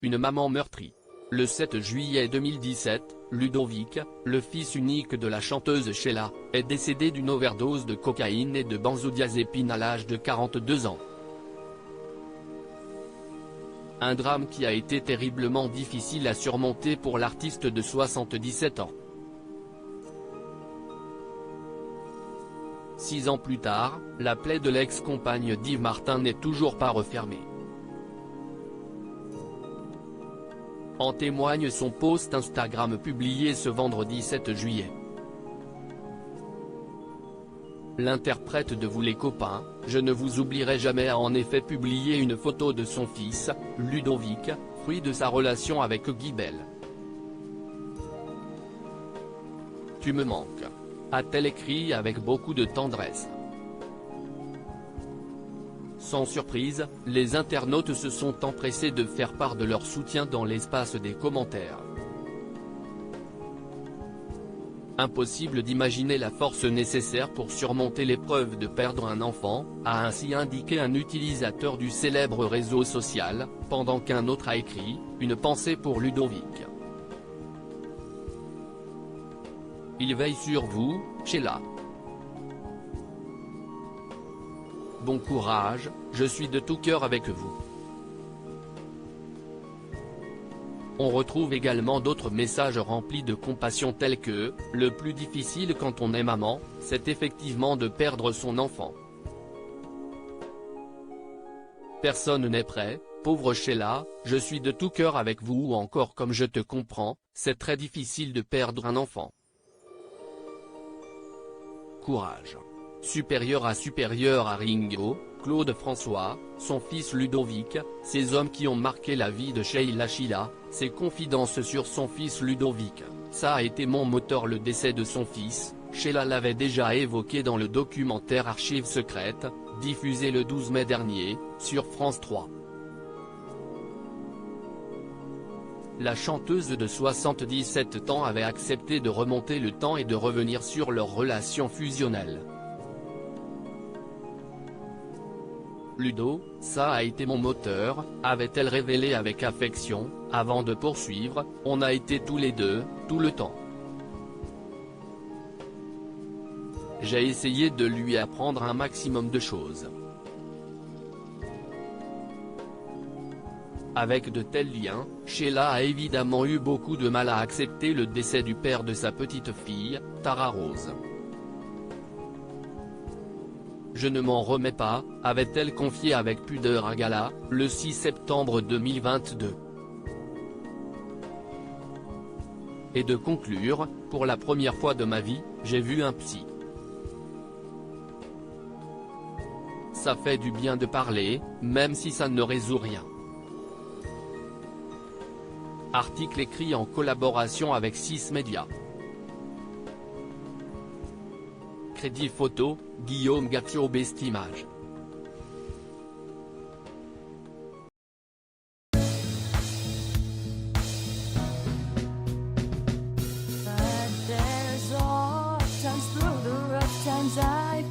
une maman meurtrie. Le 7 juillet 2017, Ludovic, le fils unique de la chanteuse Sheila, est décédé d'une overdose de cocaïne et de benzodiazépine à l'âge de 42 ans. Un drame qui a été terriblement difficile à surmonter pour l'artiste de 77 ans. 6 ans plus tard, la plaie de l'ex-compagne d'Yves Martin n'est toujours pas refermée. En témoigne son post Instagram publié ce vendredi 7 juillet. L'interprète de Vous les copains, Je ne vous oublierai jamais a en effet publié une photo de son fils, Ludovic, fruit de sa relation avec Guy Bel. Tu me manques, a-t-elle écrit avec beaucoup de tendresse. Sans surprise, les internautes se sont empressés de faire part de leur soutien dans l'espace des commentaires. Impossible d'imaginer la force nécessaire pour surmonter l'épreuve de perdre un enfant, a ainsi indiqué un utilisateur du célèbre réseau social, pendant qu'un autre a écrit « Une pensée pour Ludovic. Il veille sur vous, Sheila. Bon courage, je suis de tout cœur avec vous ». On retrouve également d'autres messages remplis de compassion tels que « Le plus difficile quand on est maman, c'est effectivement de perdre son enfant. Personne n'est prêt, pauvre Sheila, je suis de tout cœur avec vous » ou encore « Comme je te comprends, c'est très difficile de perdre un enfant. Courage. » Supérieur à Ringo, Claude François, son fils Ludovic, ces hommes qui ont marqué la vie de Sheila, ses confidences sur son fils Ludovic, ça a été mon moteur. Le décès de son fils, Sheila l'avait déjà évoqué dans le documentaire Archives secrètes, diffusé le 12 mai dernier, sur France 3. La chanteuse de 77 ans avait accepté de remonter le temps et de revenir sur leur relation fusionnelle. Ludo, ça a été mon moteur, avait-elle révélé avec affection, avant de poursuivre, on a été tous les deux, tout le temps. J'ai essayé de lui apprendre un maximum de choses. Avec de tels liens, Sheila a évidemment eu beaucoup de mal à accepter le décès du père de sa petite fille, Tara Rose. Je ne m'en remets pas, avait-elle confié avec pudeur à Gala, le 6 septembre 2022. Et de conclure, pour la première fois de ma vie, j'ai vu un psy. Ça fait du bien de parler, même si ça ne résout rien. Article écrit en collaboration avec 6 médias. Crédit photo, Guillaume Gatio. Best Image. But there's all times through the rough times I